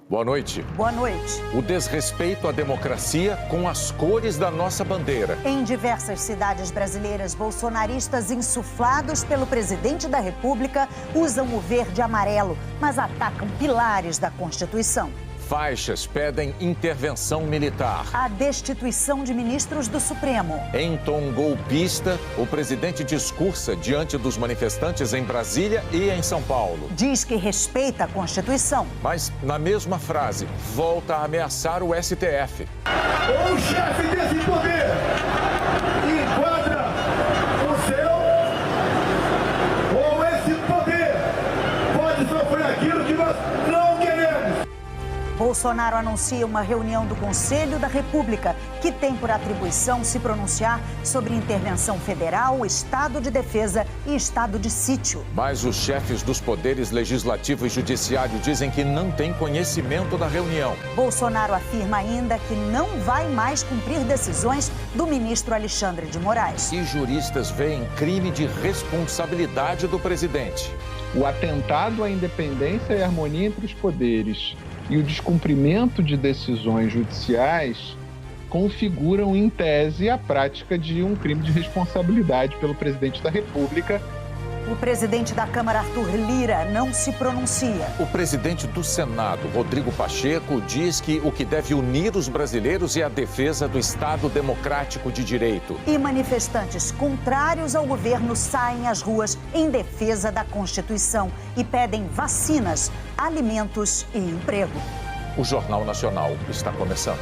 Boa noite. Boa noite. O desrespeito à democracia com as cores da nossa bandeira. Em diversas cidades brasileiras, bolsonaristas insuflados pelo presidente da República usam o verde e amarelo, mas atacam pilares da Constituição. Faixas pedem intervenção militar. A destituição de ministros do Supremo. Em tom golpista, o presidente discursa diante dos manifestantes em Brasília e em São Paulo. Diz que respeita a Constituição. Mas, na mesma frase, volta a ameaçar o STF. O chefe desse poder enquadra o seu, ou esse poder pode sofrer aquilo que nós não queremos. Bolsonaro anuncia uma reunião do Conselho da República, que tem por atribuição se pronunciar sobre intervenção federal, estado de defesa e estado de sítio. Mas os chefes dos poderes legislativo e judiciário dizem que não têm conhecimento da reunião. Bolsonaro afirma ainda que não vai mais cumprir decisões do ministro Alexandre de Moraes. E juristas veem crime de responsabilidade do presidente. O atentado à independência e harmonia entre os poderes e o descumprimento de decisões judiciais configuram, em tese, a prática de um crime de responsabilidade pelo presidente da República. O presidente da Câmara, Arthur Lira, não se pronuncia. O presidente do Senado, Rodrigo Pacheco, diz que o que deve unir os brasileiros é a defesa do Estado democrático de direito. E manifestantes contrários ao governo saem às ruas em defesa da Constituição e pedem vacinas, alimentos e emprego. O Jornal Nacional está começando.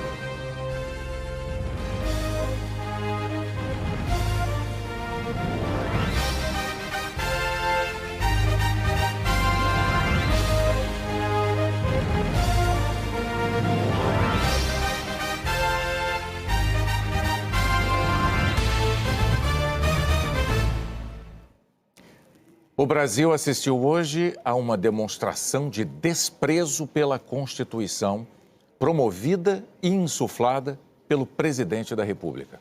O Brasil assistiu hoje a uma demonstração de desprezo pela Constituição, promovida e insuflada pelo presidente da República.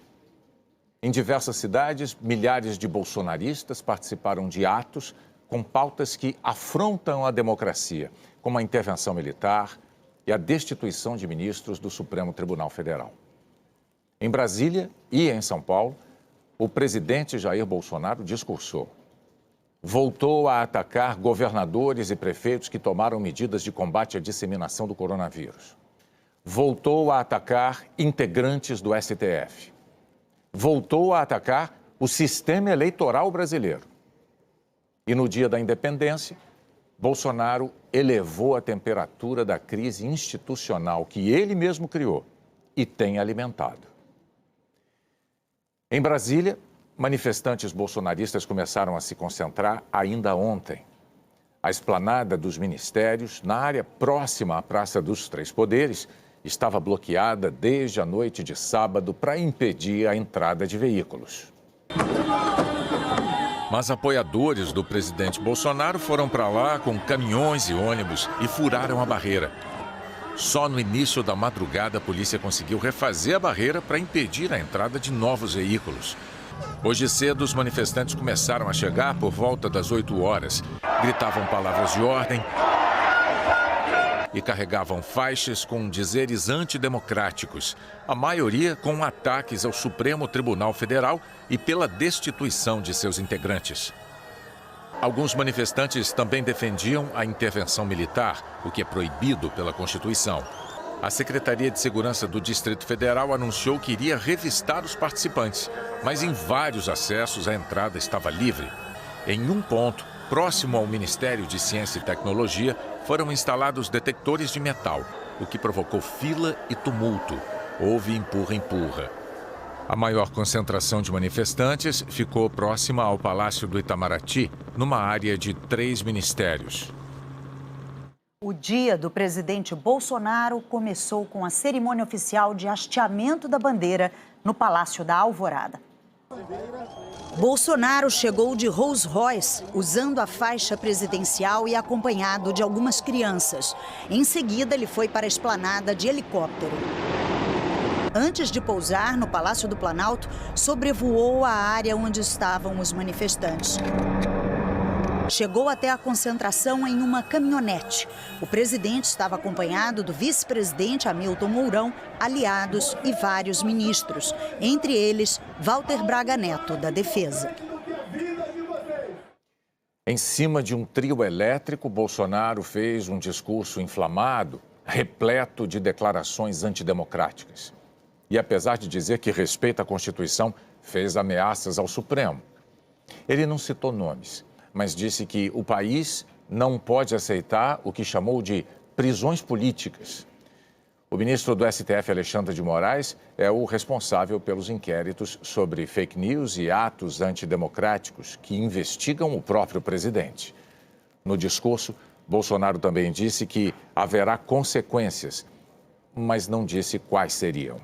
Em diversas cidades, milhares de bolsonaristas participaram de atos com pautas que afrontam a democracia, como a intervenção militar e a destituição de ministros do Supremo Tribunal Federal. Em Brasília e em São Paulo, o presidente Jair Bolsonaro discursou. Voltou a atacar governadores e prefeitos que tomaram medidas de combate à disseminação do coronavírus. Voltou a atacar integrantes do STF. Voltou a atacar o sistema eleitoral brasileiro. E no dia da independência, Bolsonaro elevou a temperatura da crise institucional que ele mesmo criou e tem alimentado. Em Brasília, manifestantes bolsonaristas começaram a se concentrar ainda ontem. A esplanada dos ministérios, na área próxima à Praça dos Três Poderes, estava bloqueada desde a noite de sábado para impedir a entrada de veículos. Mas apoiadores do presidente Bolsonaro foram para lá com caminhões e ônibus e furaram a barreira. Só no início da madrugada a polícia conseguiu refazer a barreira para impedir a entrada de novos veículos. Hoje cedo, os manifestantes começaram a chegar por volta das 8 horas. Gritavam palavras de ordem e carregavam faixas com dizeres antidemocráticos, a maioria com ataques ao Supremo Tribunal Federal e pela destituição de seus integrantes. Alguns manifestantes também defendiam a intervenção militar, o que é proibido pela Constituição. A Secretaria de Segurança do Distrito Federal anunciou que iria revistar os participantes, mas em vários acessos a entrada estava livre. Em um ponto, próximo ao Ministério de Ciência e Tecnologia, foram instalados detectores de metal, o que provocou fila e tumulto. Houve empurra-empurra. A maior concentração de manifestantes ficou próxima ao Palácio do Itamaraty, numa área de 3 ministérios. O dia do presidente Bolsonaro começou com a cerimônia oficial de hasteamento da bandeira no Palácio da Alvorada. Bolsonaro chegou de Rolls Royce, usando a faixa presidencial e acompanhado de algumas crianças. Em seguida, ele foi para a esplanada de helicóptero. Antes de pousar no Palácio do Planalto, sobrevoou a área onde estavam os manifestantes. chegou até a concentração em uma caminhonete. O presidente estava acompanhado do vice-presidente Hamilton Mourão, aliados e vários ministros, entre eles Walter Braga Neto, da Defesa. Em cima de um trio elétrico, Bolsonaro fez um discurso inflamado, repleto de declarações antidemocráticas. E apesar de dizer que respeita a Constituição, fez ameaças ao Supremo. Ele não citou nomes, mas disse que o país não pode aceitar o que chamou de prisões políticas. O ministro do STF, Alexandre de Moraes, é o responsável pelos inquéritos sobre fake news e atos antidemocráticos que investigam o próprio presidente. No discurso, Bolsonaro também disse que haverá consequências, mas não disse quais seriam.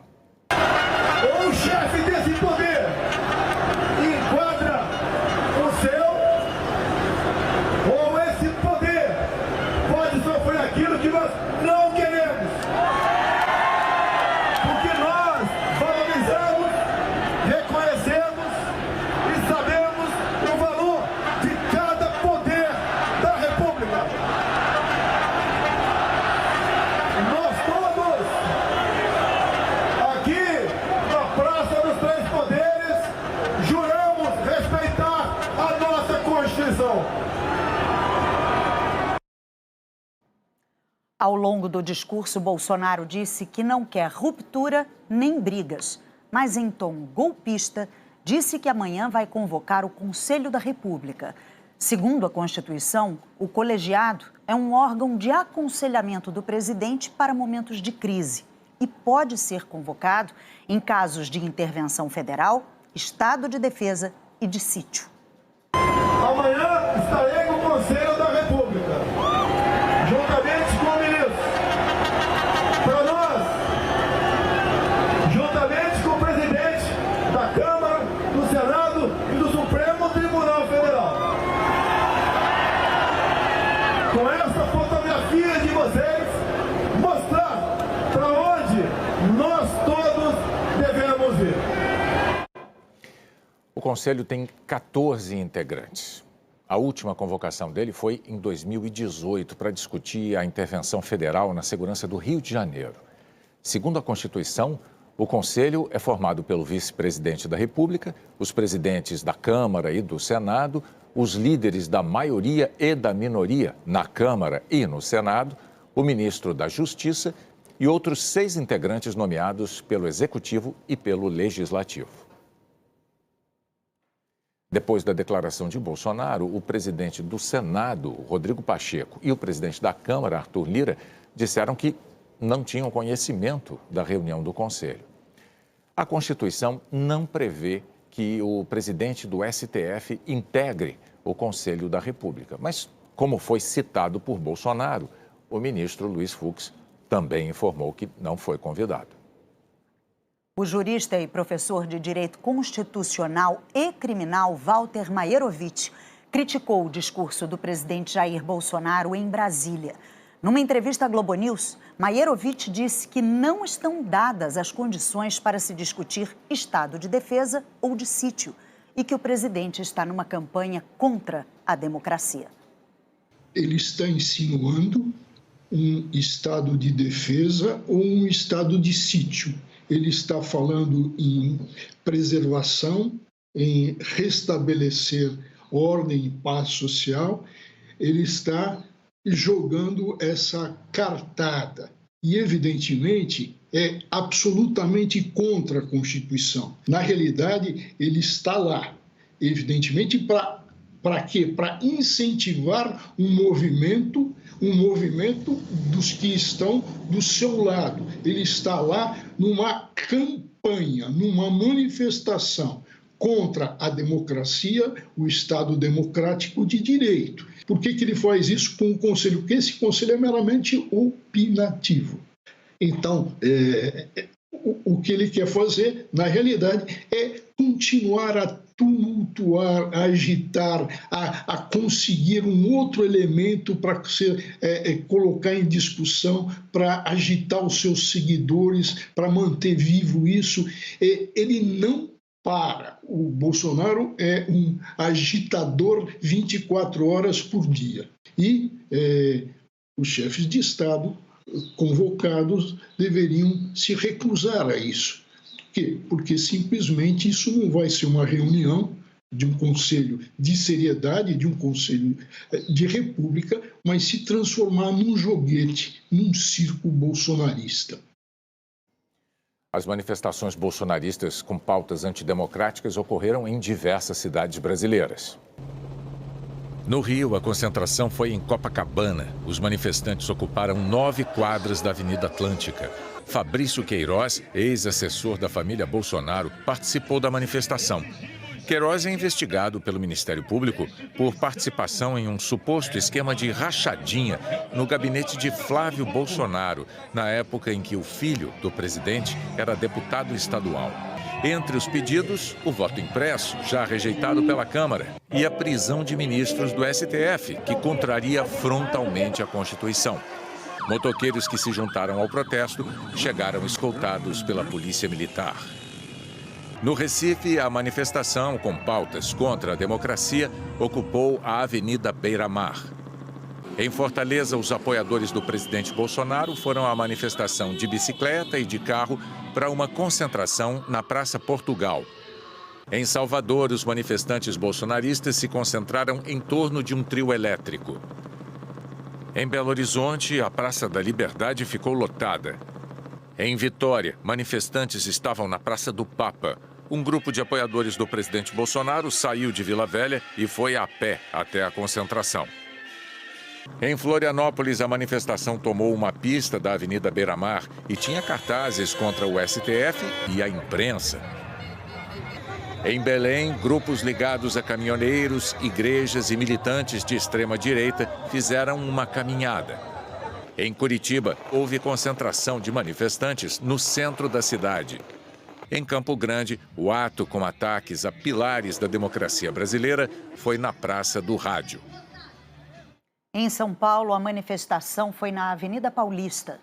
Ou o chefe desse poder enquadra o seu, ou esse poder pode sofrer aquilo que nós não queremos. Porque nós valorizamos, reconhecemos e sabemos o valor de cada poder da República. Nós todos, aqui na Praça dos Três Poderes, juramos respeitar a nossa Constituição. Ao longo do discurso, Bolsonaro disse que não quer ruptura nem brigas, mas em tom golpista, disse que amanhã vai convocar o Conselho da República. Segundo a Constituição, o colegiado é um órgão de aconselhamento do presidente para momentos de crise e pode ser convocado em casos de intervenção federal, estado de defesa e de sítio. Amanhã estarei com o Conselho da República, juntamente com o ministro. Para nós, juntamente com o presidente da Câmara, do Senado e do Supremo Tribunal Federal. Com essa fotografia de vocês, mostrar para onde nós todos devemos ir. O Conselho tem 14 integrantes. A última convocação dele foi em 2018 para discutir a intervenção federal na segurança do Rio de Janeiro. Segundo a Constituição, o Conselho é formado pelo vice-presidente da República, os presidentes da Câmara e do Senado, os líderes da maioria e da minoria na Câmara e no Senado, o ministro da Justiça e outros 6 integrantes nomeados pelo Executivo e pelo Legislativo. Depois da declaração de Bolsonaro, o presidente do Senado, Rodrigo Pacheco, e o presidente da Câmara, Arthur Lira, disseram que não tinham conhecimento da reunião do Conselho. A Constituição não prevê que o presidente do STF integre o Conselho da República, mas, como foi citado por Bolsonaro, o ministro Luiz Fux também informou que não foi convidado. O jurista e professor de Direito Constitucional e Criminal Walter Maierovitch criticou o discurso do presidente Jair Bolsonaro em Brasília. Numa entrevista à Globo News, Maierovitch disse que não estão dadas as condições para se discutir estado de defesa ou de sítio e que o presidente está numa campanha contra a democracia. Ele está insinuando um estado de defesa ou um estado de sítio. Ele está falando em preservação, em restabelecer ordem e paz social. Ele está jogando essa cartada e, evidentemente, é absolutamente contra a Constituição. Na realidade, ele está lá, evidentemente, para quê? Para incentivar um movimento dos que estão do seu lado. Ele está lá numa campanha, numa manifestação contra a democracia, o Estado democrático de direito. Por que ele faz isso com o Conselho? Porque esse Conselho é meramente opinativo. Então, o que ele quer fazer, na realidade, é continuar a tumultuar, a agitar, a conseguir um outro elemento para colocar em discussão, para agitar os seus seguidores, para manter vivo isso. Ele não para. O Bolsonaro é um agitador 24 horas por dia. E os chefes de Estado convocados deveriam se recusar a isso. Por quê? Porque simplesmente isso não vai ser uma reunião de um conselho de seriedade, de um conselho de república, mas se transformar num joguete, num circo bolsonarista. As manifestações bolsonaristas com pautas antidemocráticas ocorreram em diversas cidades brasileiras. No Rio, a concentração foi em Copacabana. Os manifestantes ocuparam 9 quadras da Avenida Atlântica. Fabrício Queiroz, ex-assessor da família Bolsonaro, participou da manifestação. Queiroz é investigado pelo Ministério Público por participação em um suposto esquema de rachadinha no gabinete de Flávio Bolsonaro, na época em que o filho do presidente era deputado estadual. Entre os pedidos, o voto impresso, já rejeitado pela Câmara, e a prisão de ministros do STF, que contraria frontalmente a Constituição. Motoqueiros que se juntaram ao protesto chegaram escoltados pela Polícia Militar. No Recife, a manifestação com pautas contra a democracia ocupou a Avenida Beira-Mar. Em Fortaleza, os apoiadores do presidente Bolsonaro foram à manifestação de bicicleta e de carro para uma concentração na Praça Portugal. Em Salvador, os manifestantes bolsonaristas se concentraram em torno de um trio elétrico. Em Belo Horizonte, a Praça da Liberdade ficou lotada. Em Vitória, manifestantes estavam na Praça do Papa. Um grupo de apoiadores do presidente Bolsonaro saiu de Vila Velha e foi a pé até a concentração. Em Florianópolis, a manifestação tomou uma pista da Avenida Beira-Mar e tinha cartazes contra o STF e a imprensa. Em Belém, grupos ligados a caminhoneiros, igrejas e militantes de extrema-direita fizeram uma caminhada. Em Curitiba, houve concentração de manifestantes no centro da cidade. Em Campo Grande, o ato com ataques a pilares da democracia brasileira foi na Praça do Rádio. Em São Paulo, a manifestação foi na Avenida Paulista.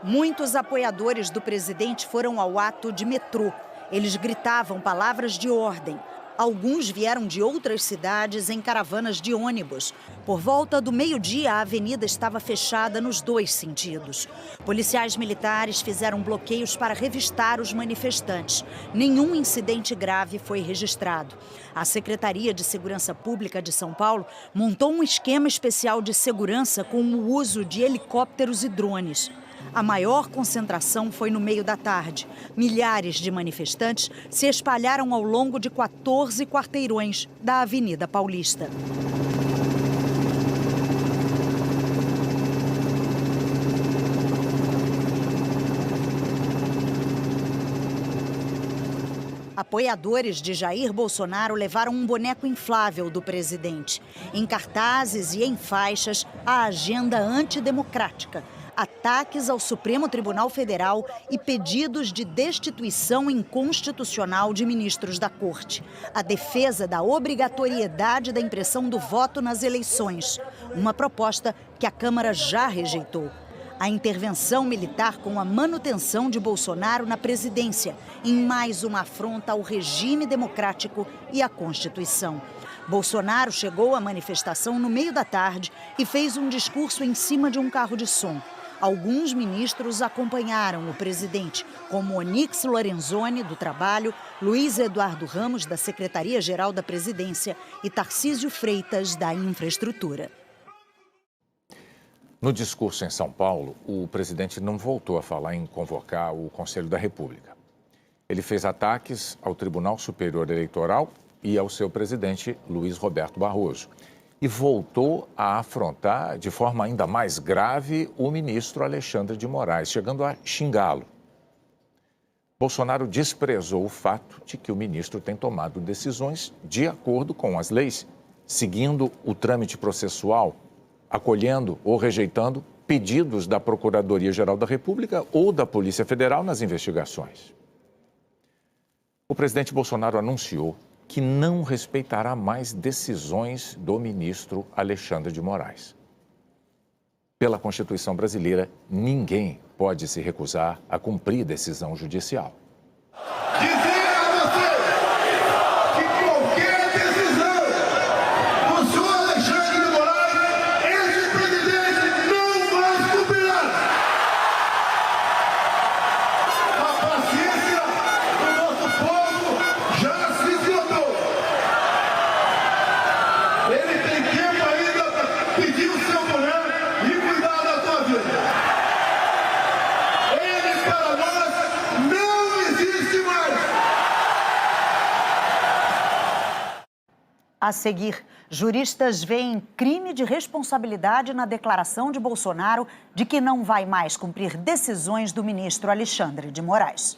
Muitos apoiadores do presidente foram ao ato de metrô. Eles gritavam palavras de ordem. Alguns vieram de outras cidades em caravanas de ônibus. Por volta do meio-dia, a avenida estava fechada nos 2 sentidos. Policiais militares fizeram bloqueios para revistar os manifestantes. Nenhum incidente grave foi registrado. A Secretaria de Segurança Pública de São Paulo montou um esquema especial de segurança com o uso de helicópteros e drones. A maior concentração foi no meio da tarde. Milhares de manifestantes se espalharam ao longo de 14 quarteirões da Avenida Paulista. Apoiadores de Jair Bolsonaro levaram um boneco inflável do presidente. Em cartazes e em faixas, a agenda antidemocrática. Ataques ao Supremo Tribunal Federal e pedidos de destituição inconstitucional de ministros da Corte. A defesa da obrigatoriedade da impressão do voto nas eleições. Uma proposta que a Câmara já rejeitou. A intervenção militar com a manutenção de Bolsonaro na presidência, em mais uma afronta ao regime democrático e à Constituição. Bolsonaro chegou à manifestação no meio da tarde e fez um discurso em cima de um carro de som. Alguns ministros acompanharam o presidente, como Onyx Lorenzoni, do Trabalho, Luiz Eduardo Ramos, da Secretaria-Geral da Presidência e Tarcísio Freitas, da Infraestrutura. No discurso em São Paulo, o presidente não voltou a falar em convocar o Conselho da República. Ele fez ataques ao Tribunal Superior Eleitoral e ao seu presidente, Luiz Roberto Barroso. E voltou a afrontar de forma ainda mais grave o ministro Alexandre de Moraes, chegando a xingá-lo. Bolsonaro desprezou o fato de que o ministro tem tomado decisões de acordo com as leis, seguindo o trâmite processual, acolhendo ou rejeitando pedidos da Procuradoria-Geral da República ou da Polícia Federal nas investigações. O presidente Bolsonaro anunciou que não respeitará mais decisões do ministro Alexandre de Moraes. Pela Constituição brasileira, ninguém pode se recusar a cumprir decisão judicial. Dizer a você A seguir, juristas veem crime de responsabilidade na declaração de Bolsonaro de que não vai mais cumprir decisões do ministro Alexandre de Moraes.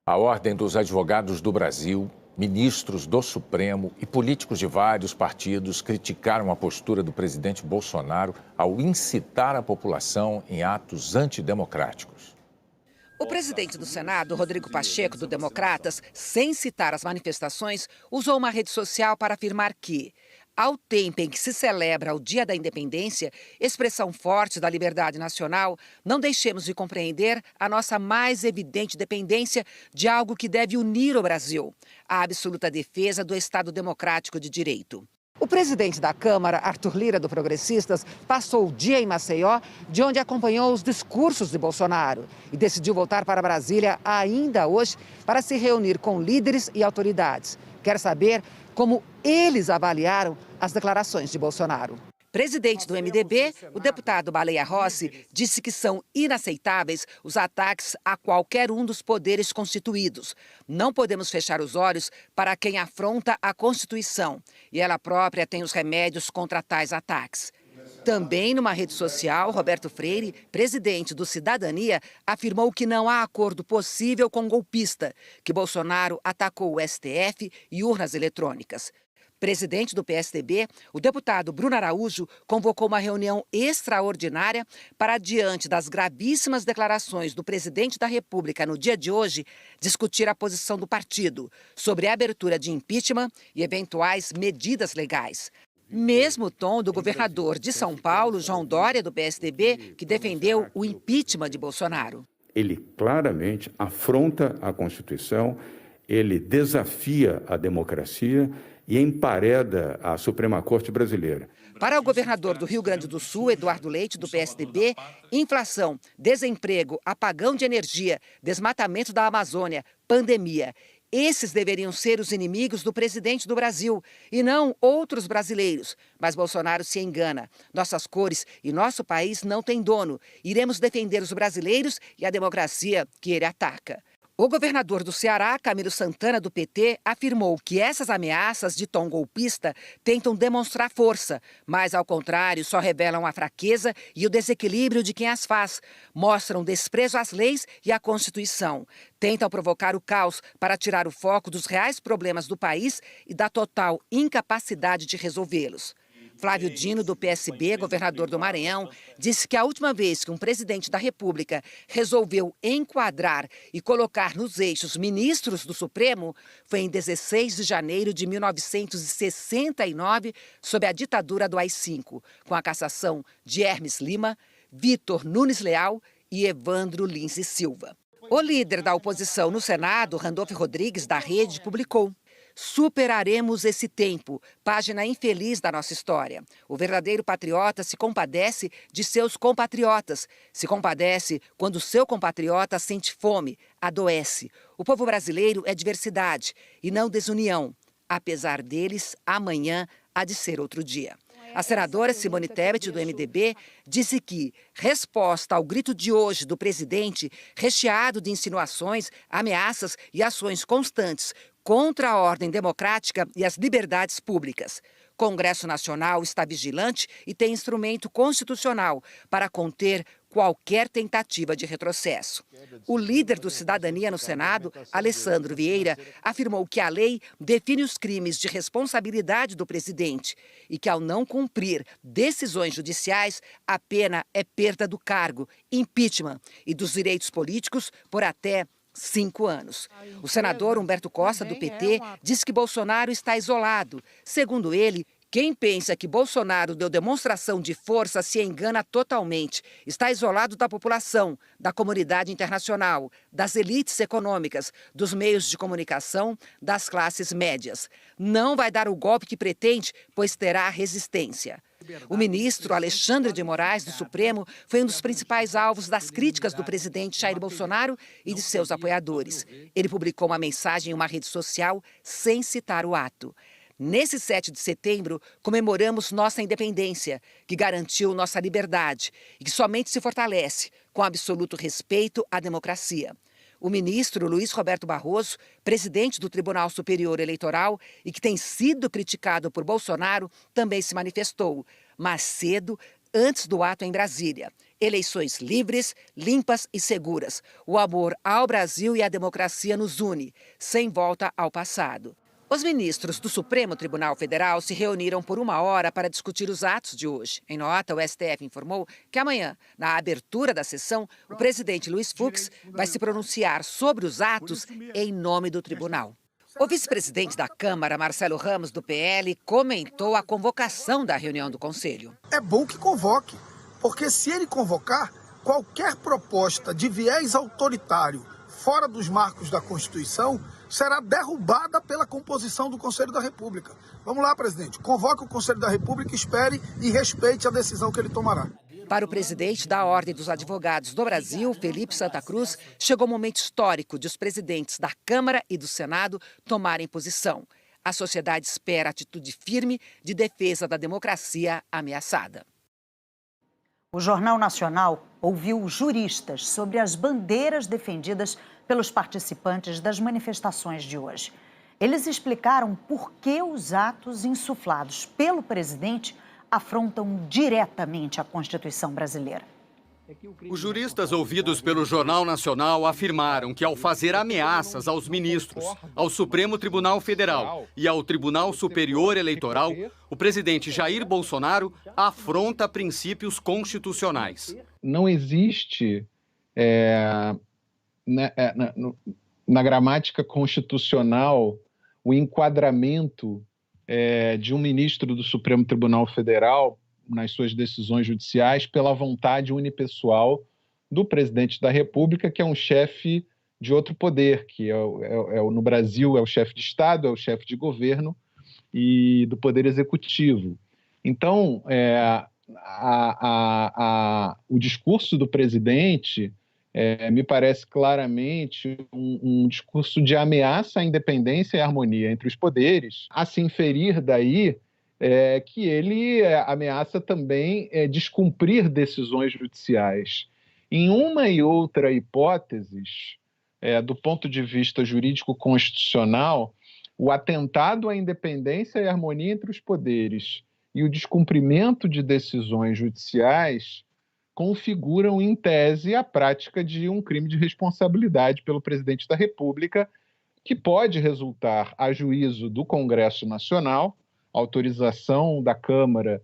A Ordem dos Advogados do Brasil, ministros do Supremo e políticos de vários partidos criticaram a postura do presidente Bolsonaro ao incitar a população em atos antidemocráticos. O presidente do Senado, Rodrigo Pacheco, do Democratas, sem citar as manifestações, usou uma rede social para afirmar que, ao tempo em que se celebra o Dia da Independência, expressão forte da liberdade nacional, não deixemos de compreender a nossa mais evidente dependência de algo que deve unir o Brasil, a absoluta defesa do Estado Democrático de Direito. O presidente da Câmara, Arthur Lira, do Progressistas, passou o dia em Maceió, de onde acompanhou os discursos de Bolsonaro e decidiu voltar para Brasília ainda hoje para se reunir com líderes e autoridades. Quer saber como eles avaliaram as declarações de Bolsonaro. Presidente do MDB, o deputado Baleia Rossi, disse que são inaceitáveis os ataques a qualquer um dos poderes constituídos. Não podemos fechar os olhos para quem afronta a Constituição. E ela própria tem os remédios contra tais ataques. Também numa rede social, Roberto Freire, presidente do Cidadania, afirmou que não há acordo possível com golpista, que Bolsonaro atacou o STF e urnas eletrônicas. Presidente do PSDB, o deputado Bruno Araújo convocou uma reunião extraordinária para, diante das gravíssimas declarações do presidente da República no dia de hoje, discutir a posição do partido sobre a abertura de impeachment e eventuais medidas legais. Mesmo tom do governador de São Paulo, João Dória, do PSDB, que defendeu o impeachment de Bolsonaro. Ele claramente afronta a Constituição, ele desafia a democracia e empareda a Suprema Corte brasileira. Para o governador do Rio Grande do Sul, Eduardo Leite, do PSDB, inflação, desemprego, apagão de energia, desmatamento da Amazônia, pandemia. Esses deveriam ser os inimigos do presidente do Brasil e não outros brasileiros. Mas Bolsonaro se engana. Nossas cores e nosso país não têm dono. Iremos defender os brasileiros e a democracia que ele ataca. O governador do Ceará, Camilo Santana, do PT, afirmou que essas ameaças de tom golpista tentam demonstrar força, mas, ao contrário, só revelam a fraqueza e o desequilíbrio de quem as faz. Mostram desprezo às leis e à Constituição. Tentam provocar o caos para tirar o foco dos reais problemas do país e da total incapacidade de resolvê-los. Flávio Dino, do PSB, governador do Maranhão, disse que a última vez que um presidente da República resolveu enquadrar e colocar nos eixos ministros do Supremo foi em 16 de janeiro de 1969, sob a ditadura do AI-5, com a cassação de Hermes Lima, Vitor Nunes Leal e Evandro Lins e Silva. O líder da oposição no Senado, Randolfo Rodrigues, da Rede, publicou: "Superaremos esse tempo, página infeliz da nossa história. O verdadeiro patriota se compadece de seus compatriotas. Se compadece quando seu compatriota sente fome, adoece. O povo brasileiro é diversidade e não desunião. Apesar deles, amanhã há de ser outro dia." A senadora Simone Tebet, do MDB, disse que, resposta ao grito de hoje do presidente, recheado de insinuações, ameaças e ações constantes contra a ordem democrática e as liberdades públicas. Congresso Nacional está vigilante e tem instrumento constitucional para conter qualquer tentativa de retrocesso. O líder do Cidadania no Senado, Alessandro Vieira, afirmou que a lei define os crimes de responsabilidade do presidente e que, ao não cumprir decisões judiciais, a pena é perda do cargo, impeachment e dos direitos políticos por até 5 anos. O senador Humberto Costa, do PT, diz que Bolsonaro está isolado. Segundo ele, quem pensa que Bolsonaro deu demonstração de força se engana totalmente. Está isolado da população, da comunidade internacional, das elites econômicas, dos meios de comunicação, das classes médias. Não vai dar o golpe que pretende, pois terá resistência. O ministro Alexandre de Moraes, do Supremo, foi um dos principais alvos das críticas do presidente Jair Bolsonaro e de seus apoiadores. Ele publicou uma mensagem em uma rede social sem citar o ato. Nesse 7 de setembro, comemoramos nossa independência, que garantiu nossa liberdade e que somente se fortalece com absoluto respeito à democracia. O ministro Luiz Roberto Barroso, presidente do Tribunal Superior Eleitoral e que tem sido criticado por Bolsonaro, também se manifestou, mas cedo, antes do ato em Brasília. Eleições livres, limpas e seguras. O amor ao Brasil e à democracia nos une, sem volta ao passado. Os ministros do Supremo Tribunal Federal se reuniram por 1 hora para discutir os atos de hoje. Em nota, o STF informou que amanhã, na abertura da sessão, o presidente Luiz Fux vai se pronunciar sobre os atos em nome do tribunal. O vice-presidente da Câmara, Marcelo Ramos, do PL, comentou a convocação da reunião do Conselho. É bom que convoque, porque se ele convocar, qualquer proposta de viés autoritário fora dos marcos da Constituição será derrubada pela composição do Conselho da República. Vamos lá, presidente, convoque o Conselho da República, espere e respeite a decisão que ele tomará. Para o presidente da Ordem dos Advogados do Brasil, Felipe Santa Cruz, chegou o momento histórico de os presidentes da Câmara e do Senado tomarem posição. A sociedade espera atitude firme de defesa da democracia ameaçada. O Jornal Nacional ouviu juristas sobre as bandeiras defendidas pelos participantes das manifestações de hoje. Eles explicaram por que os atos insuflados pelo presidente afrontam diretamente a Constituição brasileira. Os juristas ouvidos pelo Jornal Nacional afirmaram que, ao fazer ameaças aos ministros, ao Supremo Tribunal Federal e ao Tribunal Superior Eleitoral, o presidente Jair Bolsonaro afronta princípios constitucionais. Não existe, na gramática constitucional, o enquadramento de um ministro do Supremo Tribunal Federal nas suas decisões judiciais pela vontade unipessoal do presidente da República, que é um chefe de outro poder, que no Brasil é o chefe de Estado, é o chefe de governo e do Poder Executivo. Então, o discurso do presidente me parece claramente um discurso de ameaça à independência e à harmonia entre os poderes, a se inferir daí que ele ameaça também descumprir decisões judiciais. Em uma e outra hipóteses, do ponto de vista jurídico-constitucional, o atentado à independência e harmonia entre os poderes e o descumprimento de decisões judiciais configuram, em tese, a prática de um crime de responsabilidade pelo presidente da República, que pode resultar a juízo do Congresso Nacional, autorização da Câmara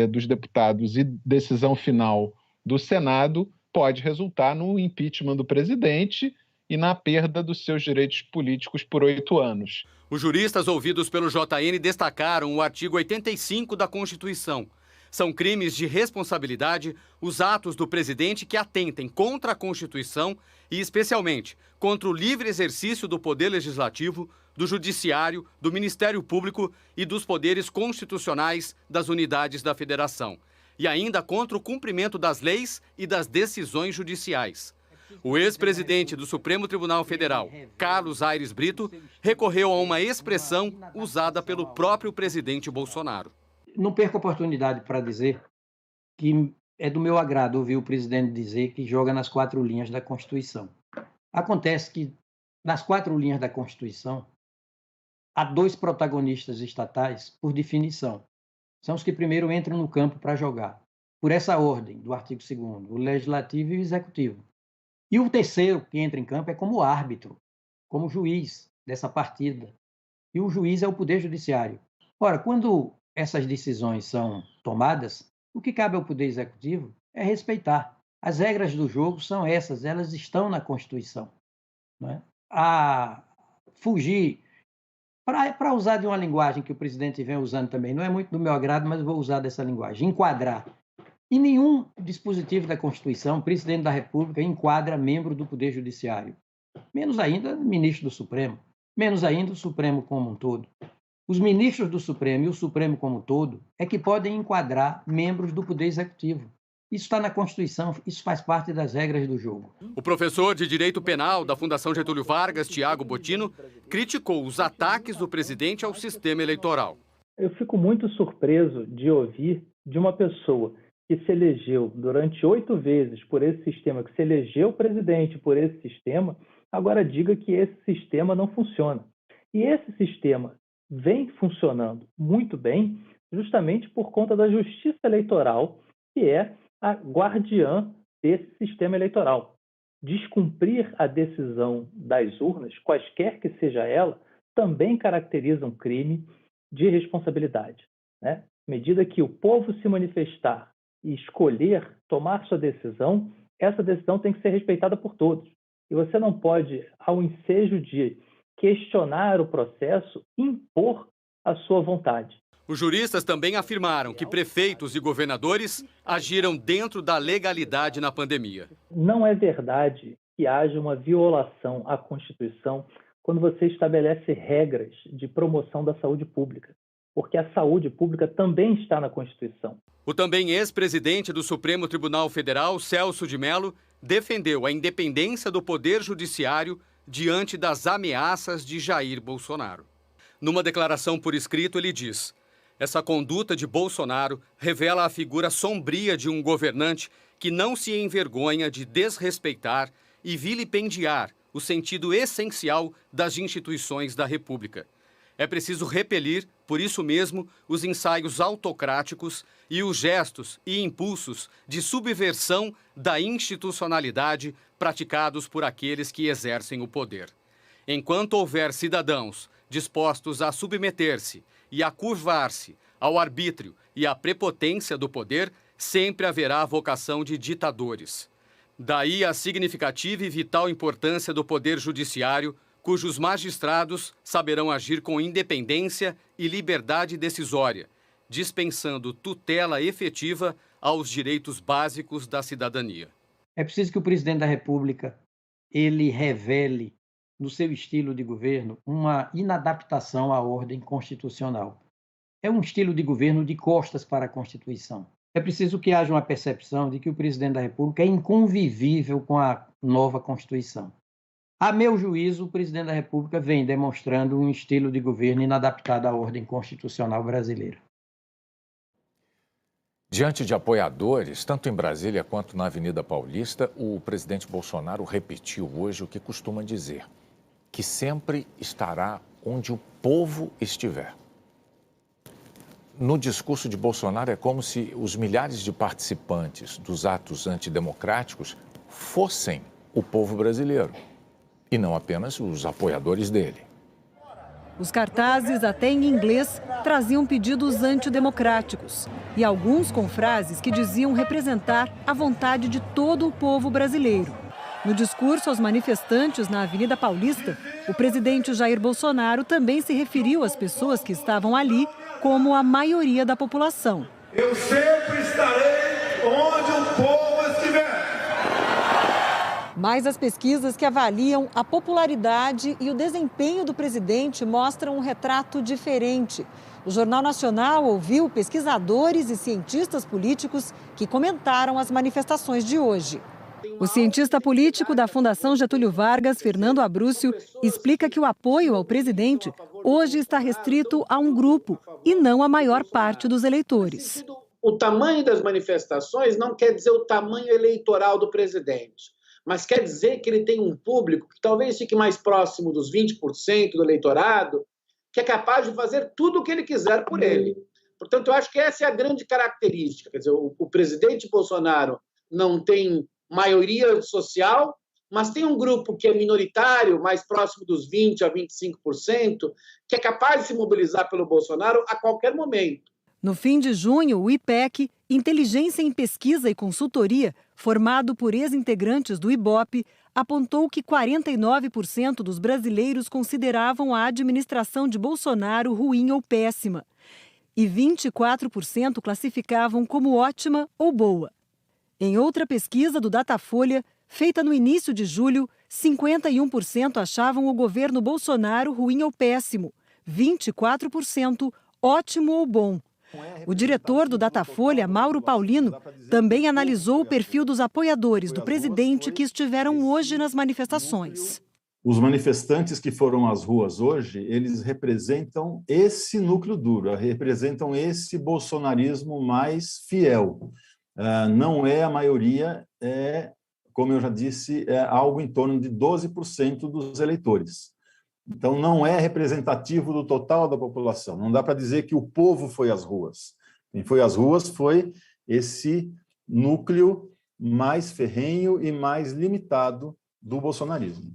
dos Deputados e decisão final do Senado, pode resultar no impeachment do presidente e na perda dos seus direitos políticos por 8 anos. Os juristas ouvidos pelo JN destacaram o artigo 85 da Constituição. São crimes de responsabilidade os atos do presidente que atentem contra a Constituição e, especialmente, contra o livre exercício do Poder Legislativo, do Judiciário, do Ministério Público e dos poderes constitucionais das unidades da Federação, e ainda contra o cumprimento das leis e das decisões judiciais. O ex-presidente do Supremo Tribunal Federal, Carlos Aires Brito, recorreu a uma expressão usada pelo próprio presidente Bolsonaro. Não perco a oportunidade para dizer que é do meu agrado ouvir o presidente dizer que joga nas 4 linhas da Constituição. Acontece que, nas 4 linhas da Constituição, há 2 protagonistas estatais, por definição. São os que primeiro entram no campo para jogar. Por essa ordem do artigo 2º, o Legislativo e o Executivo. E o terceiro que entra em campo é como árbitro, como juiz dessa partida. E o juiz é o Poder Judiciário. Ora, quando essas decisões são tomadas, o que cabe ao Poder Executivo é respeitar. As regras do jogo são essas, elas estão na Constituição. Não é? A fugir, para usar de uma linguagem que o presidente vem usando também, não é muito do meu agrado, mas vou usar dessa linguagem, enquadrar. Em nenhum dispositivo da Constituição, o presidente da República enquadra membro do Poder Judiciário. Menos ainda ministro do Supremo, menos ainda o Supremo como um todo. Os ministros do Supremo e o Supremo como um todo é que podem enquadrar membros do Poder Executivo. Isso está na Constituição, isso faz parte das regras do jogo. O professor de Direito Penal da Fundação Getúlio Vargas, Tiago Bottino, criticou os ataques do presidente ao sistema eleitoral. Eu fico muito surpreso de ouvir de uma pessoa que se elegeu durante 8 vezes por esse sistema, que se elegeu presidente por esse sistema, agora diga que esse sistema não funciona. E esse sistema vem funcionando muito bem justamente por conta da Justiça Eleitoral, que é a guardiã desse sistema eleitoral. Descumprir a decisão das urnas, quaisquer que seja ela, também caracteriza um crime de responsabilidade, né? À medida que o povo se manifestar e escolher tomar sua decisão, essa decisão tem que ser respeitada por todos. E você não pode, ao ensejo de questionar o processo, impor a sua vontade. Os juristas também afirmaram que prefeitos e governadores agiram dentro da legalidade na pandemia. Não é verdade que haja uma violação à Constituição quando você estabelece regras de promoção da saúde pública, porque a saúde pública também está na Constituição. O também ex-presidente do Supremo Tribunal Federal, Celso de Mello, defendeu a independência do Poder Judiciário diante das ameaças de Jair Bolsonaro. Numa declaração por escrito, ele diz: essa conduta de Bolsonaro revela a figura sombria de um governante que não se envergonha de desrespeitar e vilipendiar o sentido essencial das instituições da República. É preciso repelir, por isso mesmo, os ensaios autocráticos e os gestos e impulsos de subversão da institucionalidade praticados por aqueles que exercem o poder. Enquanto houver cidadãos dispostos a submeter-se e a curvar-se ao arbítrio e à prepotência do poder, sempre haverá a vocação de ditadores. Daí a significativa e vital importância do Poder Judiciário, cujos magistrados saberão agir com independência e liberdade decisória, dispensando tutela efetiva aos direitos básicos da cidadania. É preciso que o presidente da República ele revele, no seu estilo de governo, uma inadaptação à ordem constitucional. É um estilo de governo de costas para a Constituição. É preciso que haja uma percepção de que o presidente da República é inconvivível com a nova Constituição. A meu juízo, o presidente da República vem demonstrando um estilo de governo inadaptado à ordem constitucional brasileira. Diante de apoiadores, tanto em Brasília quanto na Avenida Paulista, o presidente Bolsonaro repetiu hoje o que costuma dizer, que sempre estará onde o povo estiver. No discurso de Bolsonaro é como se os milhares de participantes dos atos antidemocráticos fossem o povo brasileiro e não apenas os apoiadores dele. Os cartazes, até em inglês, traziam pedidos antidemocráticos e alguns com frases que diziam representar a vontade de todo o povo brasileiro. No discurso aos manifestantes na Avenida Paulista, o presidente Jair Bolsonaro também se referiu às pessoas que estavam ali como a maioria da população. Eu sempre estarei onde o povo estiver. Mas as pesquisas que avaliam a popularidade e o desempenho do presidente mostram um retrato diferente. O Jornal Nacional ouviu pesquisadores e cientistas políticos que comentaram as manifestações de hoje. O cientista político da Fundação Getúlio Vargas, Fernando Abrúcio, explica que o apoio ao presidente hoje está restrito a um grupo e não à maior parte dos eleitores. O tamanho das manifestações não quer dizer o tamanho eleitoral do presidente, mas quer dizer que ele tem um público que talvez fique mais próximo dos 20% do eleitorado, que é capaz de fazer tudo o que ele quiser por ele. Portanto, eu acho que essa é a grande característica. Quer dizer, o presidente Bolsonaro não tem maioria social, mas tem um grupo que é minoritário, mais próximo dos 20% a 25%, que é capaz de se mobilizar pelo Bolsonaro a qualquer momento. No fim de junho, o IPEC, Inteligência em Pesquisa e Consultoria, formado por ex-integrantes do IBOPE, apontou que 49% dos brasileiros consideravam a administração de Bolsonaro ruim ou péssima, e 24% classificavam como ótima ou boa. Em outra pesquisa do Datafolha, feita no início de julho, 51% achavam o governo Bolsonaro ruim ou péssimo, 24% ótimo ou bom. O diretor do Datafolha, Mauro Paulino, também analisou o perfil dos apoiadores do presidente que estiveram hoje nas manifestações. Os manifestantes que foram às ruas hoje, eles representam esse núcleo duro, representam esse bolsonarismo mais fiel. Não é a maioria, como eu já disse, é algo em torno de 12% dos eleitores. Então, não é representativo do total da população. Não dá para dizer que o povo foi às ruas. Quem foi às ruas foi esse núcleo mais ferrenho e mais limitado do bolsonarismo.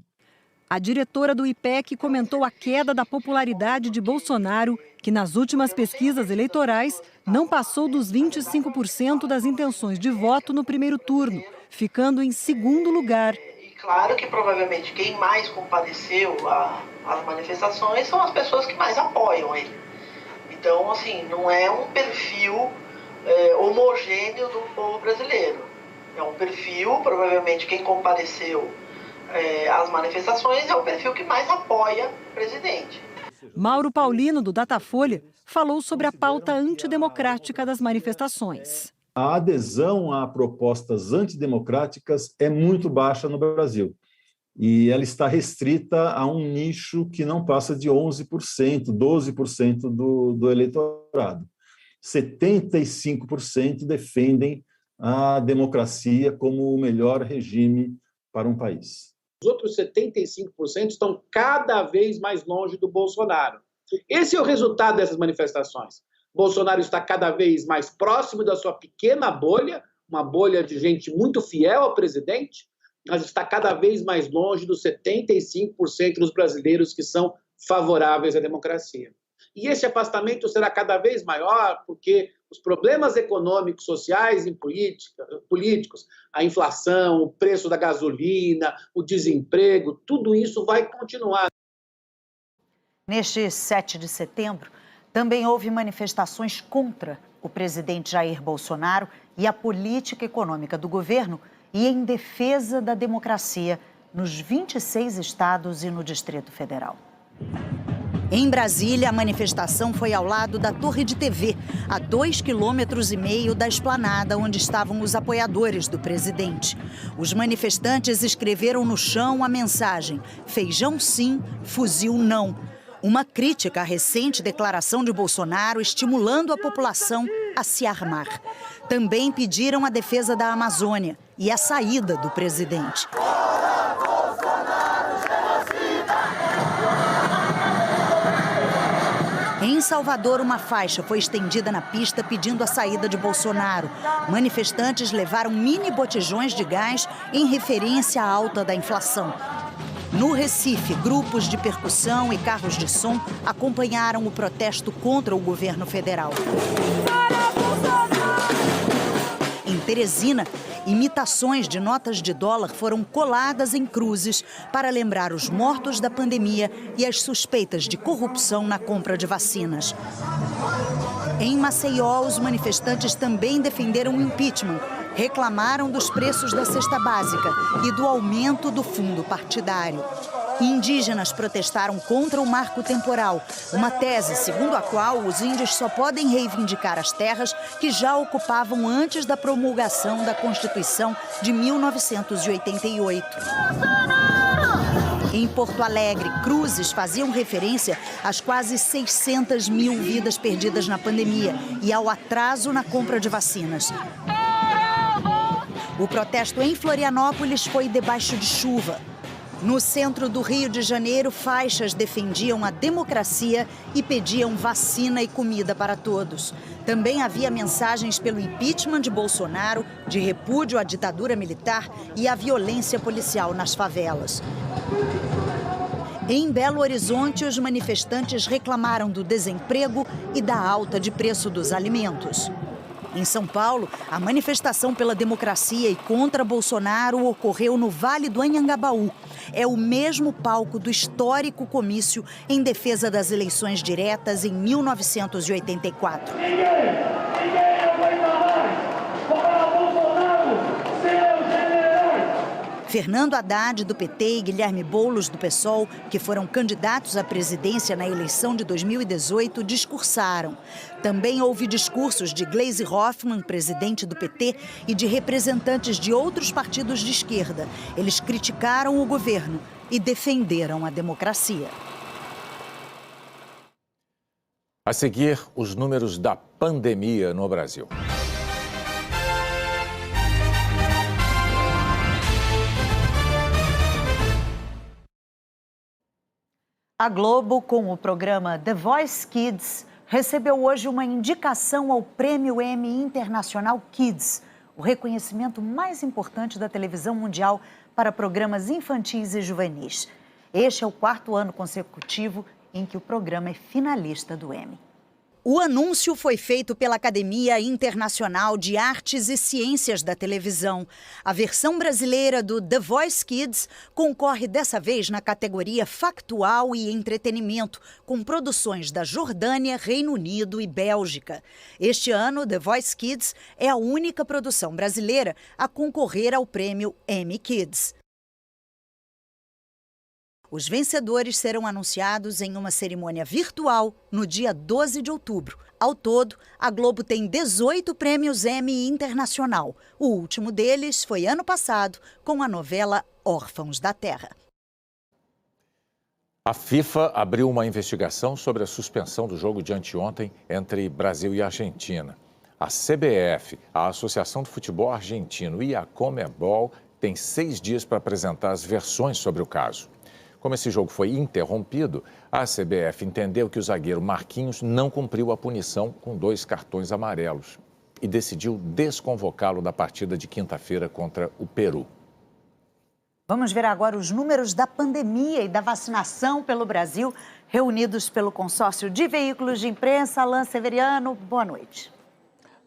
A diretora do IPEC comentou a queda da popularidade de Bolsonaro, que nas últimas pesquisas eleitorais não passou dos 25% das intenções de voto no primeiro turno, ficando em segundo lugar. Claro que provavelmente quem mais compareceu às manifestações são as pessoas que mais apoiam ele. Então, assim, não é um perfil homogêneo do povo brasileiro. É um perfil, provavelmente quem compareceu às manifestações é o perfil que mais apoia o presidente. Mauro Paulino, do Datafolha, falou sobre a pauta antidemocrática das manifestações. A adesão a propostas antidemocráticas é muito baixa no Brasil. E ela está restrita a um nicho que não passa de 11%, 12% do eleitorado. 75% defendem a democracia como o melhor regime para um país. Os outros 75% estão cada vez mais longe do Bolsonaro. Esse é o resultado dessas manifestações. Bolsonaro está cada vez mais próximo da sua pequena bolha, uma bolha de gente muito fiel ao presidente, mas está cada vez mais longe dos 75% dos brasileiros que são favoráveis à democracia. E esse afastamento será cada vez maior porque os problemas econômicos, sociais e políticos, a inflação, o preço da gasolina, o desemprego, tudo isso vai continuar. Neste 7 de setembro, também houve manifestações contra o presidente Jair Bolsonaro e a política econômica do governo e em defesa da democracia nos 26 estados e no Distrito Federal. Em Brasília, a manifestação foi ao lado da Torre de TV, a 2,5 km da esplanada onde estavam os apoiadores do presidente. Os manifestantes escreveram no chão a mensagem: feijão sim, fuzil não. Uma crítica à recente declaração de Bolsonaro estimulando a população a se armar. Também pediram a defesa da Amazônia e a saída do presidente. Em Salvador, uma faixa foi estendida na pista pedindo a saída de Bolsonaro. Manifestantes levaram mini botijões de gás em referência à alta da inflação. No Recife, grupos de percussão e carros de som acompanharam o protesto contra o governo federal. Em Teresina, imitações de notas de dólar foram coladas em cruzes para lembrar os mortos da pandemia e as suspeitas de corrupção na compra de vacinas. Em Maceió, os manifestantes também defenderam o impeachment. Reclamaram dos preços da cesta básica e do aumento do fundo partidário. Indígenas protestaram contra o marco temporal, uma tese segundo a qual os índios só podem reivindicar as terras que já ocupavam antes da promulgação da Constituição de 1988. Em Porto Alegre, cruzes faziam referência às quase 600 mil vidas perdidas na pandemia e ao atraso na compra de vacinas. O protesto em Florianópolis foi debaixo de chuva. No centro do Rio de Janeiro, faixas defendiam a democracia e pediam vacina e comida para todos. Também havia mensagens pelo impeachment de Bolsonaro, de repúdio à ditadura militar e à violência policial nas favelas. Em Belo Horizonte, os manifestantes reclamaram do desemprego e da alta de preço dos alimentos. Em São Paulo, a manifestação pela democracia e contra Bolsonaro ocorreu no Vale do Anhangabaú. É o mesmo palco do histórico comício em defesa das eleições diretas em 1984. Ninguém aguenta mais! Fora Bolsonaro, seus generais! Fernando Haddad, do PT, e Guilherme Boulos, do PSOL, que foram candidatos à presidência na eleição de 2018, discursaram. Também houve discursos de Gleisi Hoffmann, presidente do PT, e de representantes de outros partidos de esquerda. Eles criticaram o governo e defenderam a democracia. A seguir, os números da pandemia no Brasil. A Globo, com o programa The Voice Kids, recebeu hoje uma indicação ao Prêmio Emmy Internacional Kids, o reconhecimento mais importante da televisão mundial para programas infantis e juvenis. Este é o 4º ano consecutivo em que o programa é finalista do Emmy. O anúncio foi feito pela Academia Internacional de Artes e Ciências da Televisão. A versão brasileira do The Voice Kids concorre dessa vez na categoria Factual e Entretenimento, com produções da Jordânia, Reino Unido e Bélgica. Este ano, The Voice Kids é a única produção brasileira a concorrer ao prêmio Emmy Kids. Os vencedores serão anunciados em uma cerimônia virtual no dia 12 de outubro. Ao todo, a Globo tem 18 prêmios Emmy Internacional. O último deles foi ano passado, com a novela Órfãos da Terra. A FIFA abriu uma investigação sobre a suspensão do jogo de anteontem entre Brasil e Argentina. A CBF, a Associação de Futebol Argentino e a Conmebol têm 6 dias para apresentar as versões sobre o caso. Como esse jogo foi interrompido, a CBF entendeu que o zagueiro Marquinhos não cumpriu a punição com 2 cartões amarelos e decidiu desconvocá-lo da partida de quinta-feira contra o Peru. Vamos ver agora os números da pandemia e da vacinação pelo Brasil, reunidos pelo consórcio de veículos de imprensa. Alain Severiano, boa noite.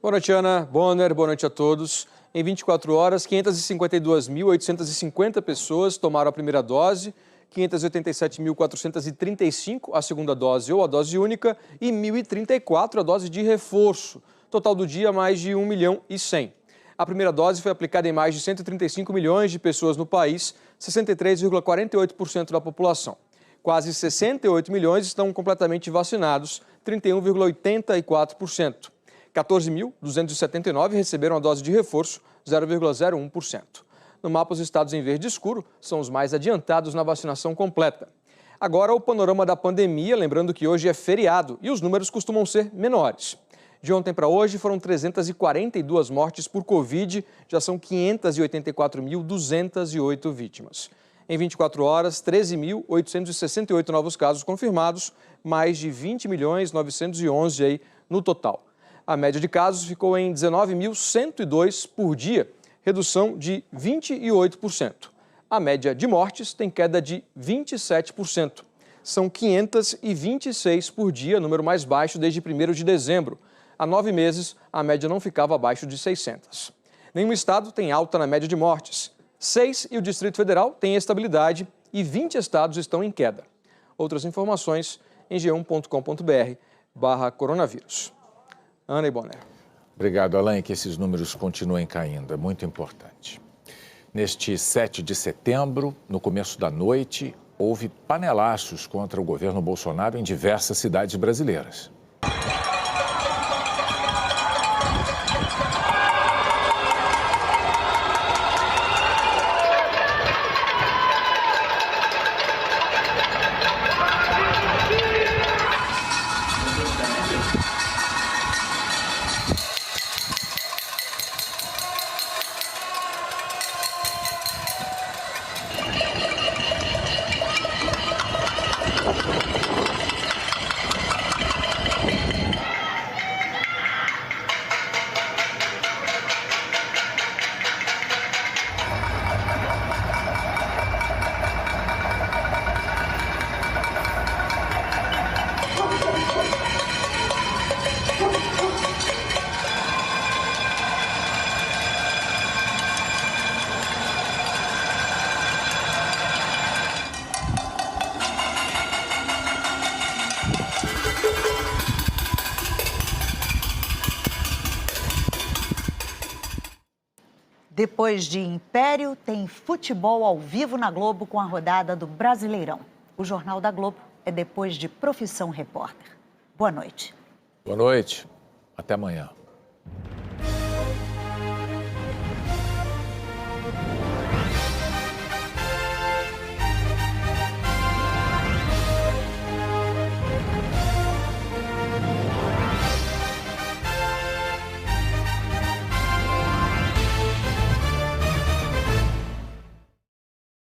Boa noite, Ana Bonner, boa noite a todos. Em 24 horas, 552.850 pessoas tomaram a primeira dose, 587.435 a segunda dose ou a dose única e 1.034 a dose de reforço. Total do dia, mais de 1.100.000. A primeira dose foi aplicada em mais de 135 milhões de pessoas no país, 63,48% da população. Quase 68 milhões estão completamente vacinados, 31,84%. 14.279 receberam a dose de reforço, 0,01%. No mapa, os estados em verde escuro são os mais adiantados na vacinação completa. Agora, o panorama da pandemia, lembrando que hoje é feriado e os números costumam ser menores. De ontem para hoje foram 342 mortes por Covid, já são 584.208 vítimas. Em 24 horas, 13.868 novos casos confirmados, mais de 20.911.000 aí no total. A média de casos ficou em 19.102 por dia, redução de 28%. A média de mortes tem queda de 27%. São 526 por dia, número mais baixo desde 1º de dezembro. Há 9 meses, a média não ficava abaixo de 600. Nenhum estado tem alta na média de mortes. 6 e o Distrito Federal têm estabilidade e 20 estados estão em queda. Outras informações em g1.com.br/coronavírus. Ana e Bonner. Obrigado, Alain, que esses números continuem caindo, é muito importante. Neste 7 de setembro, no começo da noite, houve panelaços contra o governo Bolsonaro em diversas cidades brasileiras. Depois de Império, tem futebol ao vivo na Globo com a rodada do Brasileirão. O Jornal da Globo é depois de Profissão Repórter. Boa noite. Boa noite. Até amanhã.